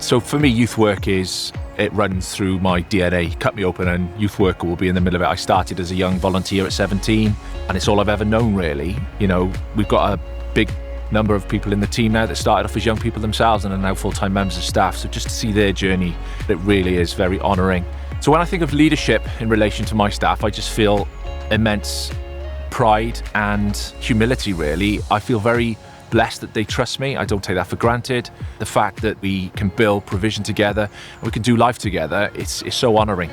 So for me, youth work it runs through my DNA. Cut me open and youth worker will be in the middle of it. I started as a young volunteer at 17 and it's all I've ever known, really. You know, we've got a big number of people in the team now that started off as young people themselves and are now full-time members of staff. So just to see their journey, it really is very honouring. So when I think of leadership in relation to my staff, I just feel immense pride and humility, really. I feel very blessed that they trust me. I don't take that for granted. The fact that we can build provision together and we can do life together, it's so honouring.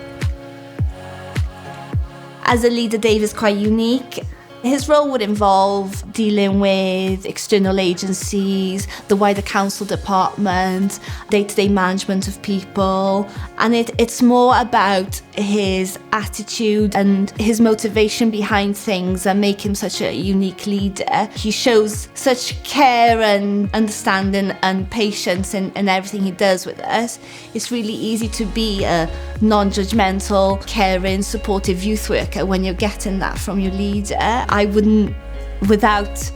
As a leader, Dave is quite unique. His role would involve dealing with external agencies, the wider council department, day-to-day management of people, and it's more about his attitude and his motivation behind things that make him such a unique leader. He shows such care and understanding and patience in everything he does with us. It's really easy to be a non-judgmental, caring, supportive youth worker when you're getting that from your leader. I wouldn't, without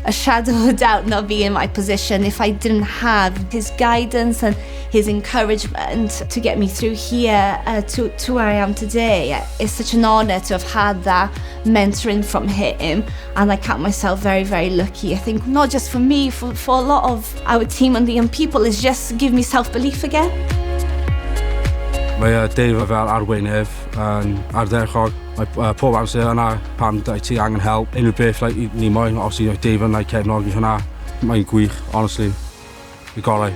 a shadow of a doubt, not be in my position if I didn't have his guidance and his encouragement to get me through here to where I am today. It's such an honour to have had that mentoring from him, and I count myself very, very lucky. I think not just for me, for a lot of our team and the young people, is just give me self-belief again. Mae Dave fel arweinydd yn ardderchog. Mae pob amser yna pam ti angen help. Unrhyw beth ni moyn, obviously Dave yn cefnogi hwnna. Mae'n gwych, honestly. I gorau.